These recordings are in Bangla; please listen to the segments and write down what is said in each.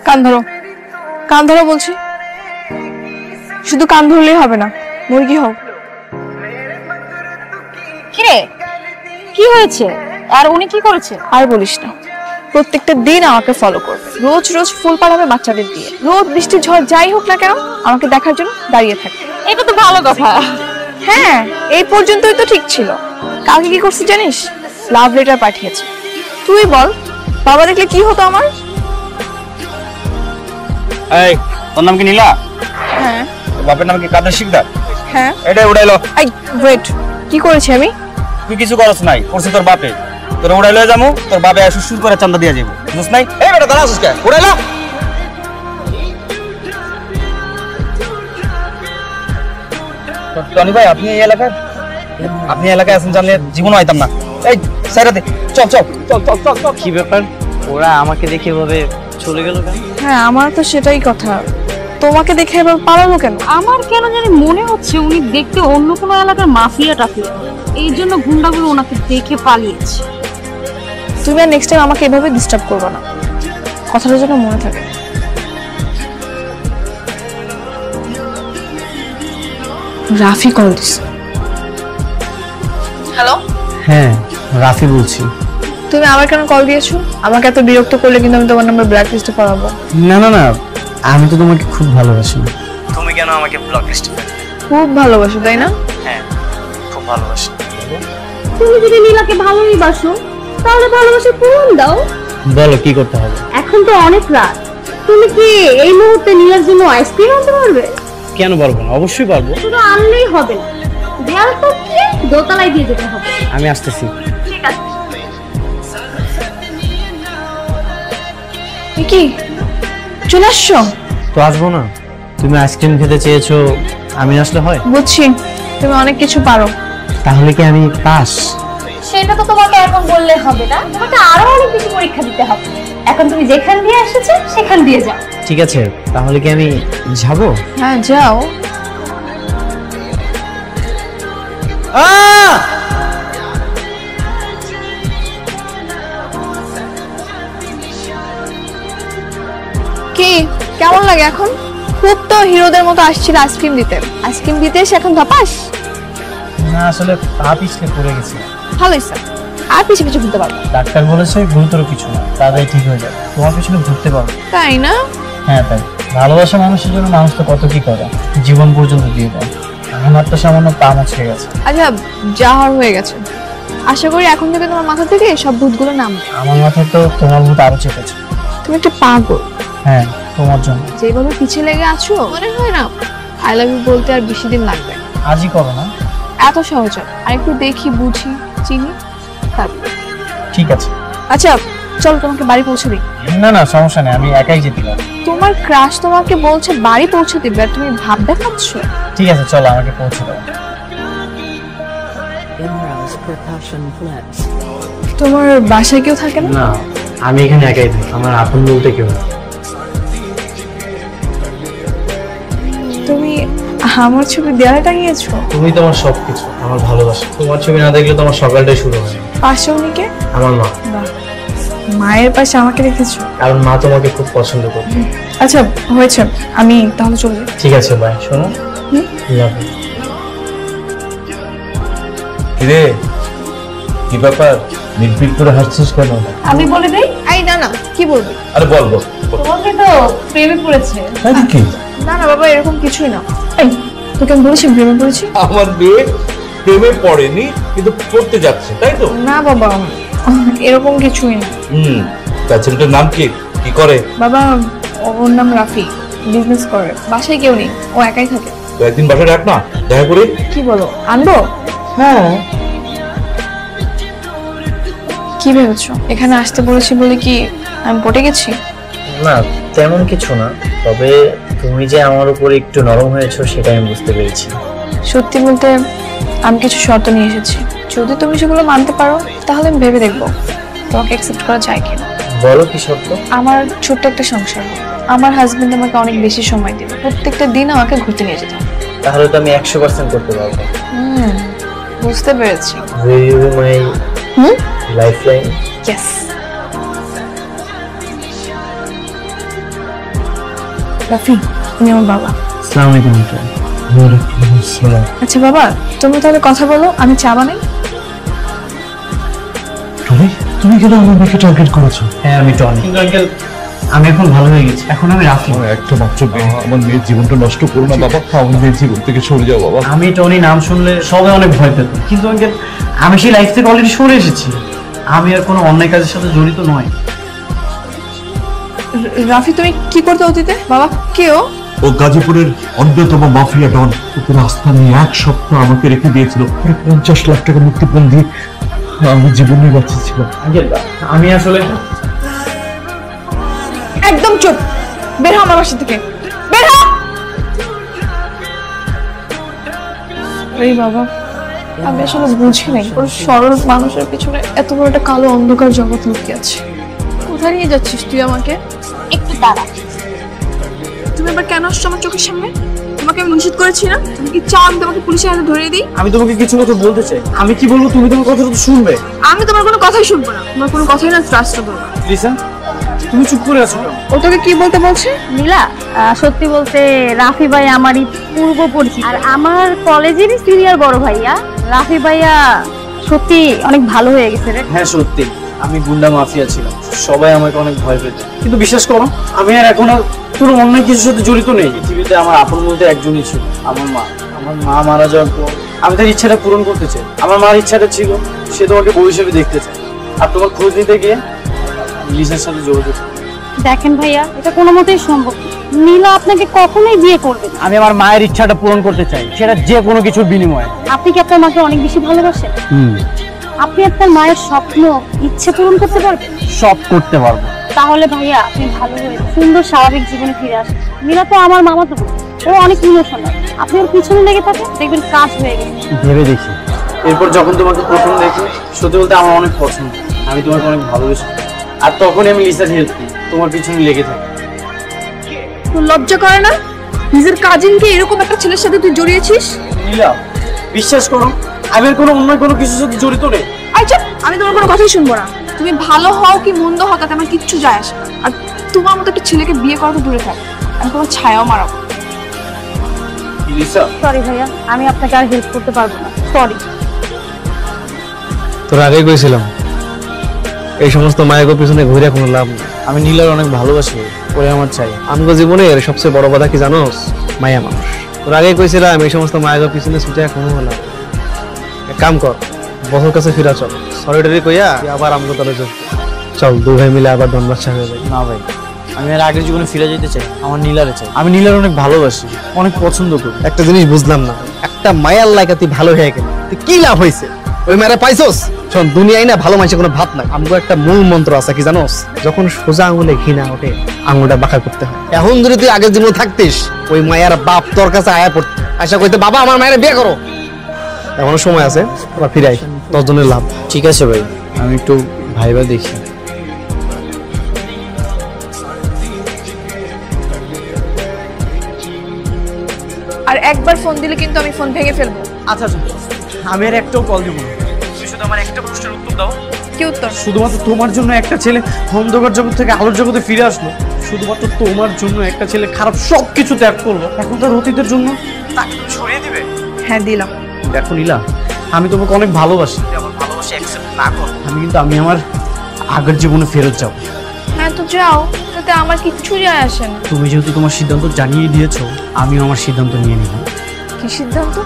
কান ধরো, কান ধরো বলছি। শুধু কান ধরলেই হবে না, মুরগি হও। কিরে কি হয়েছে? আর উনি কি করেছে? আর বলিস না, প্রত্যেকটা দিন আমাকে ফলো করবে, রোজ রোজ ফুল পাড়াবে বাচ্চাদের দিয়ে, রোদ বৃষ্টি ঝড় যাই হোক না কেন আমাকে দেখার জন্য দাঁড়িয়ে থাকে। এটা তো ভালো কথা। হ্যাঁ, এই পর্যন্তই তো ঠিক ছিল। কালকে কি করছিস জানিস? লাভ লেটার পাঠিয়েছে। তুই বল, বাবা দেখলে কি হতো আমার? এই তোর নাম কি নীলা? হ্যাঁ। বাপের নাম কি কাদের শিকদার? হ্যাঁ। এটা উড়াইলো। এই ওয়েট, কি করেছি আমি? তুই কিছু করছ নাই, করছে তোর বাপে। তোর উড়াইলো যামু, তোর বাপে সুর করে চান্দা দিয়া যাবো, বুঝছ নাই? এই বেটা দাঁড়া আসিস কে? উড়াইলো। টনি ভাই, আপনি এই এলাকায় আছেন জানলে জীবন হইতাম না। এই সাইরাতে চল চল চল চল চল চল। কি ব্যাপার, ওরা আমাকে দেখে এভাবে চলে গেল কেন? হ্যাঁ, আমার তো সেটাই কথা, তোমাকে দেখে এবার পালালো কেন? আমার কেন জানি মনে হচ্ছে উনি দেখতে অন্য কোনো এলাকার মাফিয়া টাফিয়া, এই জন্য গুন্ডাগুলো ওনাকে দেখে পালিয়েছে। তুমি আর নেক্সট টাইম আমাকে এভাবে ডিস্টার্ব করবে না, কথাটা যেন মনে থাকে। রাফি কল দিছে। হ্যালো। হ্যাঁ, রাফি বলছি। তুমি আবার কেন কল দিয়েছো? আমাকে এত বিরক্ত করলে কিন্তু আমি তোমার নাম্বার ব্ল্যাক লিস্টে পড়াবো। না না না, আমি তো তোমাকে খুব ভালোবাসি। তুমি কেন আমাকে ব্লক লিস্টে? খুব ভালোবাসো তাই না? হ্যাঁ, খুব ভালোবাসি। তুমি যদি নীলাকে ভালোই বাসো তাহলে ভালোবাসা পূরণ দাও। বলো কি করতে হবে? এখন তো অনেক রাত, তুমি কি এই মুহূর্তে নীলার জন্য আইসক্রিম আনতে পারবে? কেন পারবো না, অবশ্যই পারবো। শুধু আনলেই হবে না, দেয়াল টপকিয়ে দোতলায় দিয়ে যেতে হবে। আমি আসতেছি। ঠিক আছে। কি চলে আসছো? তো আসবো না? তুমি আইসক্রিম খেতে চেয়েছো, আমি আসলে হয়? বুঝছি, তুমি অনেক কিছু পারো। তাহলে কি আমি পাস? সেটা তো তোমাকে এখন বললে হবে না, তোমাকে আরো অনেক বেশি পরীক্ষা দিতে হবে। এখন তুমি যেখান দিয়ে এসেছো সেখান দিয়ে যাও। ঠিক আছে, তাহলে কি আমি যাবো? হ্যাঁ যাও। কি কেমন লাগে এখন? খুব তো হিরোদের মতো আসছিল আইসক্রিম দিতে, আইসক্রিম দিতে এসে এখন ধপাস। না, আসলে পা পিছলে পড়ে গেছি। ভালো হয়েছে, আর পিছু পিছু ঘুরতে পারবো। ডাক্তার বলেছে গুরুতর কিছু না, তাড়াতাড়ি ঠিক হয়ে যাবে। তোমার পিছনে ঘুরতে পারবো। তাই না? হ্যাঁ তাই। ভালোবাসা মানুষের জন্য মানুষ তো কত কি করে, জীবন পর্যন্ত দিয়ে দেয়। আমার তো সামান্য পা মুছড়ে গেছে। আচ্ছা, যা হওয়ার হয়ে গেছে। আশা করি এখন থেকে তোমার মাথা থেকে সব ভূতগুলো নামবে। আমার মাথায় তো তোমার ভূত আরো চেপেছে। তুমি একটা পাগল। হ্যাঁ, তোমার জন্য। যেভাবে পিছিয়ে লেগে আছো মনে হয় না আই লাভ ইউ বলতে আর বেশি দিন লাগবে। আজই করো না? এত সহজ আর একটু দেখি বুঝি চিনি তারপর। ঠিক আছে। আচ্ছা চলো, তোমাকে বাড়ি পৌঁছে দিই। না না, সমস্যা নেই, আমি একাই যেতে পারবো। তোমার ক্রাশ তোমাকে বলছে বাড়ি পৌঁছে দিবে আর তুমি ভাব দেখাচ্ছ। ঠিক আছে, চলো আমাকে পৌঁছে দাও। তোমার বাসায় কেউ থাকে না? না, আমি এখানে একাই থাকি, আমার আপন বলতে কেউ না। তুমি আমার ছবি দেয়ালে টাঙিয়েছো? তুমি তোমার সবকিছু, আমার ভালোবাসা। তোমার ছবি না দেখলে তোমার সকালটাই শুরু হয়। পাশে উনি কে? আমার মা। বাহ, মায়ের পাশে আমাকে রেখেছো? কারণ মা তোমাকে খুব পছন্দ করে। আচ্ছা হয়েছে, আমি তাহলে চলে যাই। ঠিক আছে, বাই। শোনো, লাভ ইউ। কিরে, কি ব্যাপার? মিটমিট করে হাসছিস কেন? আমি বলে দেই। এই না না, কি বলবি? আরে বল বল। তোমাকে তো প্রেমে পড়েছে। তাই কি? না না বাবা, এরকম কিছুই না। এই তোকে আমি বলেছি প্রেমে পড়েছি? আমার মেয়ে প্রেমে পড়েনি, কিন্তু পড়তে যাচ্ছে, তাই তো? না বাবা, এরকম কিছুই না। তার ছেলেটার নাম কি? কি করে? বাবা, ওর নাম রাফি, বিজনেস করে, বাসায় কেউ নেই, ও একাই থাকে। তো একদিন বাসায় ডাক না, দেখা করি। কি বলো, আনবো? হ্যাঁ। কি ভেবেছো এখানে আসতে বলেছি বলে কি আমি পটে গেছি? না, তেমন কিছু না, তবে তুমি যে আমার উপরে একটু নরম হয়েছো সেটা আমি বুঝতে পেরেছি। সত্যি বলতে আমি কিছু শর্ত নিয়ে এসেছি, যদি তুমি সেগুলো মানতে পারো তাহলে আমি ভেবে দেখবো তোমাকে অ্যাকসেপ্ট করা যায় কিনা। বলো কি শর্ত? আমার ছোট্ট একটা সংসার, আমার হাজবেন্ড আমাকে অনেক বেশি সময় দেবে, প্রত্যেকটা দিন আমাকে ঘুরতে নিয়ে যেতে হবে। তাহলে তো আমি 100% করতে পারবো। বুঝতে পেরেছি। Will you be my lifeline? Yes. Rafi, তুমি আমার বাবা। আসসালামু আলাইকুম আঙ্কেল। আচ্ছা বাবা, তুমি তাহলে কথা বলো, আমি চা বানাই। তুমি কেন আমার মেয়েকে টার্গেট করেছো? হ্যাঁ আমি টনি, কিন্তু আঙ্কেল আমি এখন ভালো হয়ে গেছি, এখন আমি রাফি। একটা মাত্র মেয়ে, আমার মেয়ের জীবনটা নষ্ট করো না বাবা। আমার মেয়ের জীবন থেকে সরে যাও বাবা। আমি টনি নাম শুনলে সবাই অনেক ভয় পেত, কিন্তু আঙ্কেল আমি সেই লাইফ থেকে অলরেডি সরে এসেছি। আমি আর কোনো অন্যায় কাজের সাথে জড়িত নয়। রাফি, তুমি কি করতে অতীতে? বাবা কেউ? ও গাজীপুরের অন্যতম মাফিয়া ডন। ওকে রাস্তা নিয়ে 1 সপ্তাহ আমাকে রেখে দিয়েছিল। 50 লাখ টাকা মুক্তিপণ দিয়ে আমি জীবন নিয়ে বাঁচিয়েছিলাম। আঙ্কেল আমি আসলে একদম চুপ, বের হ আমার বাসা থেকে, বের হ। এই বাবা, আমি আসলে বুঝি নাই ওর সরল মানুষের পিছনে এত বড় একটা কালো অন্ধকার জগৎ লুকিয়ে আছে। কোথায় নিয়ে যাচ্ছিস তুই আমাকে? একটু দাঁড়া। তুমি আবার কেন আসছো আমার চোখের সামনে? তোমাকে আমি নিষেধ করেছি না? তুমি কি চাও আমি তোমাকে পুলিশের হাতে ধরিয়ে দিই? আমি তোমাকে কিছু কথা বলতে চাই। আমি কি বলবো তুমি তোমার কথাটা তো শুনবে। আমি তোমার কোনো কথাই শুনবো না, তোমার কোনো কথাই না ট্রাস্ট করবো না। লিসা, তুমি চুপ করে আছো। ও তোকে কি বলতে বলছে? নীলা, সত্যি বলতে রাফি ভাই আমারই পূর্ব পরিচিত, আর আমার কলেজেরই সিনিয়র বড় ভাইয়া। রাফি ভাইয়া সত্যি অনেক ভালো হয়ে গেছে রে। হ্যাঁ সত্যি, আমি গুন্ডা মাফিয়া ছিলাম, সবাই আমাকে অনেক ভয় পেত। কিন্তু বিশ্বাস করো, আমি আর এখন আর কোনো অন্যায় কিছুর সাথে জড়িত নেই। পৃথিবীতে আমার আপন বলতে একজনই ছিল, আমার মা। আমার মা মারা যাওয়ার পর আমি তার ইচ্ছাটা পূরণ করতে চাই। আমার মার ইচ্ছাটা ছিল সে তোমাকে বউ হিসেবে দেখতে চায়, আর তোমার খোঁজ নিতে গিয়ে লিসার সাথে যোগাযোগ। দেখেন ভাইয়া, এটা কোনো মতেই সম্ভব না। নীলা আপনাকে কখনোই বিয়ে করবে না। আমি আমার মায়ের ইচ্ছাটা পূরণ করতে চাই, সেটা যে কোনো কিছুর বিনিময়ে। আপনি কি আপনার মাকে অনেক বেশি ভালোবাসেন? আপনি আপনার মায়ের স্বপ্ন, ইচ্ছে পূরণ করতে পারবেন? সব করতে পারবো। তাহলে ভাইয়া আপনি ভালো হয়ে সুন্দর স্বাভাবিক জীবনে ফিরে আসেন। নীলা তো আমার মামা, তো ও অনেক ইমোশনাল। আপনি ওর পিছনে লেগে থাকেন, দেখবেন কাজ হয়ে গেছে। ভেবে দেখি। এরপর যখন তোমাকে প্রথম দেখি, সত্যি বলতে আমার অনেক পছন্দ, আমি তোমাকে অনেক ভালোবাসি। আর তখনই আমি লিসার হেল্প করি, তোমার পিছনে লেগে থাকি। তোর লজ্জা করে না? নিজের কাজিনকে এরকম একটা ছেলের সাথে তুই জড়িয়েছিস? নীলা, বিশ্বাস করো, আমি আর কোনো অন্য কোনো কিছুর সাথে জড়িত নেই। আচ্ছা, আমি তোমার কোনো কথাই শুনবো না। তুমি ভালো হও কি মন্দ হও তাতে আমার কিচ্ছু যায় আসে না। আর তোমার মতো একটা ছেলেকে বিয়ে করা তো দূরে থাক, আমি তোমার ছায়াও মারাবো। লিসা, সরি ভাইয়া, আমি আপনাকে আর হেল্প করতে পারবো না, সরি। তোর আগেই কইছিলাম এই সমস্ত মায়ের পিছনে ঘুরে কোনো লাভ নেই। আমি নীলার অনেক ভালোবাসি, ওরে আমার চাই। আমগো জীবনের সবচেয়ে বড় কথা কি জানোস? মায়া মানুষ। তোর আগেই কইছিলাম এই সমস্ত মায়ের পিছনে ছুটে কোনো লাভ নেই। এক কাম কর, বছর কাছে ফিরা চল, সরিডারি কইয়া তুই আবার আমগো তলে যোগ কর। চল, দুই ভাই মিলে আবার দন বাচ্চা হয়ে যায়। না ভাই, আমি আর আগের জীবনে ফিরে যেতে চাই। আমার নীলারে চাই। আমি নীলার অনেক ভালোবাসি, অনেক পছন্দ করি। একটা জিনিস বুঝলাম না, একটা মায়ার লাইকা তুই ভালো হয়ে গেলি, তুই কি লাভ হয়েছে? ওই মেয়েরা পাইছস? শোন, দুনিয়ায় না ভালো মানুষের কোনো ভাত নাই। আমগো একটা মূল মন্ত্র আছে, কি জানোস? যখন সোজা আঙুলে ঘৃণা ওঠে, আঙুলটা বাঁকা করতে হয়। এখন যদি তুই আগের জীবনে থাকতিস, ওই মায়ার বাপ তোর কাছে আয়া পড়তে, আশা কইতে বাবা আমার মায়ের বিয়ে করো। এখনো সময় আছে, আবার ফিরে আই, 10 জনের লাভ। ঠিক আছে ভাই, আমি একটু ভাইবা দেখি। আর একবার ফোন দিলে কিন্তু আমি ফোন ভেঙে ফেলবো। আচ্ছা আচ্ছা, আমি আর একটাও কল দিব না। তুমি শুধু আমার একটা প্রশ্নের উত্তর দাও। কি উত্তর? শুধুমাত্র তোমার জন্য একটা ছেলে অন্ধকার জগৎ থেকে আলোর জগতে ফিরে আসলো, শুধুমাত্র তোমার জন্য একটা ছেলে খারাপ সবকিছু ত্যাগ করলো, এখন তার অতীতের জন্য তাকে তুমি সরিয়ে দিবে? হ্যাঁ দিলাম। দেখো নীলা, আমি তোমাকে অনেক ভালোবাসি। আমার ভালোবাসা অ্যাকসেপ্ট না করো, কিন্তু আমি আমার আগের জীবনে ফেরত যাও। হ্যাঁ তো যাও, তাতে আমার কিচ্ছু যায় আসে না। তুমি যেহেতু তোমার সিদ্ধান্ত জানিয়ে দিয়েছো, আমিও আমার সিদ্ধান্ত নিয়ে নিব। কি সিদ্ধান্ত?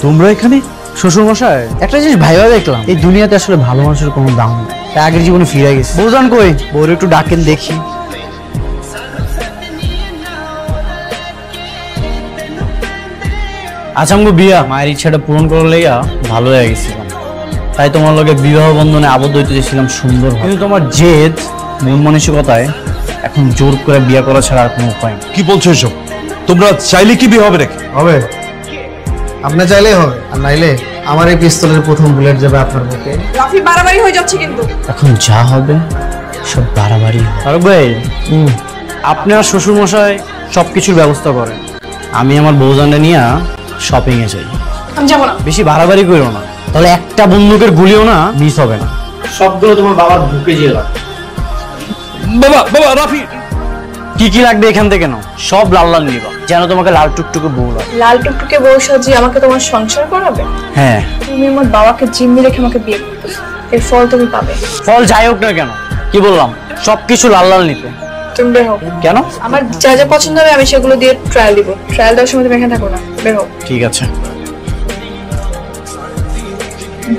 তোমরা এখানে? শ্বশুর মশাই, একটা জিনিস ভাইবা দেখলাম, এই দুনিয়াতে আসলে ভালো মানুষের কোনো দাম নেই। তাই আগের জীবনে ফিরে গেছে। বউজান কই? বউর একটু ডাকেন দেখি। আচ্ছা, আমগো বিয়া মায়ের ইচ্ছাটা পূরণ করার লেগা ভালো হয়ে গেছিলাম, তাই তোমার লগে বিবাহ বন্ধনে আবদ্ধ হইতে চেয়েছিলাম সুন্দর। কিন্তু তোমার জেদ, মন মানসিকতায় এখন জোর করে বিয়ে করা ছাড়া আর কোনো উপায় নেই। কি বলছো এসব? তোমরা চাইলে কি বিয়ে হবে নাকি? হবে, আপনি চাইলেই হবে, আর নাইলে আমার এই পিস্তলের প্রথম বুলেট যাবে আপনার বুকে। রাফি বাড়াবাড়ি হয়ে যাচ্ছে কিন্তু। এখন যা হবে সব বাড়াবাড়ি। ফারুক ভাই, আপনার শ্বশুর মশাই সবকিছুর ব্যবস্থা করেন, আমি আমার বউজানটা নিয়ে শপিং এ যাই। আমি যাবো না। বেশি বাড়াবাড়ি করো না, তাহলে একটা বন্দুকের গুলিও না মিস হবে না। সবগুলো তোমার বাবার বুকে যেয়ে লাগবে। বাবা বাবা রাফি, কি কি লাগবে এখান থেকে নাও, সব লাল লাল নিবা, যেন তোমাকে লাল টুকটুকে বউ লাগে। লাল টুকটুকে বউ সাজিয়ে আমাকে তোমার সংসার করাবে? হ্যাঁ, তুমি আমার বাবাকে জিম্মি রেখে আমাকে বিয়ে করতেছো, এর ফল তুমি পাবে। ফল যাই হোক না কেন, কি বললাম, সবকিছু লাল লাল নিতে। তুমি বের হও। কেন? আমার যা যা পছন্দ হবে আমি সেগুলো দিয়ে ট্রায়াল দিব। ট্রায়াল দেওয়ার সময় তুমি এখানে থাকো না, বের হও। ঠিক আছে।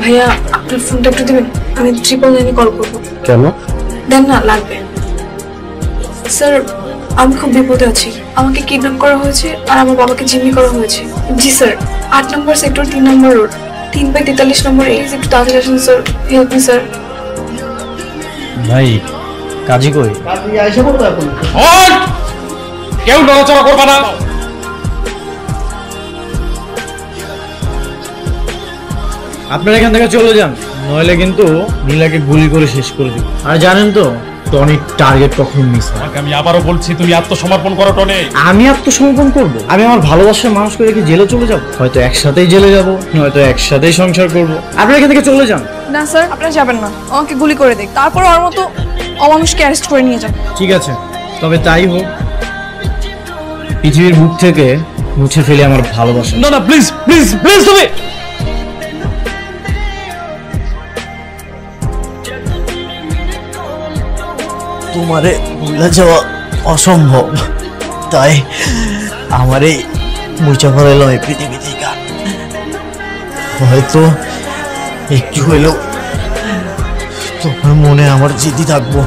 ভাইয়া আপনার ফোনটা একটু দিবেন, আমি 999 কল করবো। কেন? দেন না, লাগবে। স্যার আমি খুব বিপদে আছি, আমাকে কিডন্যাপ করা হয়েছে আর আমার বাবাকে জিম্মি করা হয়েছে। জি স্যার, 8 নম্বর সেক্টর 3 নম্বর রোড 3/43 নম্বর। একটু তাড়াতাড়ি আসুন স্যার, হেল্প মি স্যার। ভাই কাজী কই? কেউ নড়াচড়া করবে না। আপনারা এখান থেকে চলে যান, নইলে কিন্তু নীলাকে গুলি করে শেষ করে দিব। আর জানেন তো টনিক টার্গেট কখনো মিস হয়। আমি আবারও বলছি, তুমি আত্মসমর্পণ করো টনি। আমি আত্মসমর্পণ করব? আমি আমার ভালোবাসার মানুষকে রেখে জেলে চলে যাব? হয়তো একসাথেই জেলে যাব, হয়তো একসাথেই সংসার করব। আপনারা এখান থেকে চলে যান। না স্যার, আপনারা যাবেন না, আমাকে গুলি করে দেখ, তারপর ওর মতো অমানুষকে অ্যারেস্ট করে নিয়ে যান। ঠিক আছে, তবে তাই হোক, পৃথিবীর বুক থেকে মুছে ফেলে আমার ভালোবাসা। না না, প্লিজ প্লিজ প্লিজ, তুমি তোমারে ভুলে যাওয়া অসম্ভব, তাই আমারে মুছে ফেলাম এই পৃথিবী থেকে। হয়তো একটু হইলেও তোমার মনে আমার জিদি থাকবো।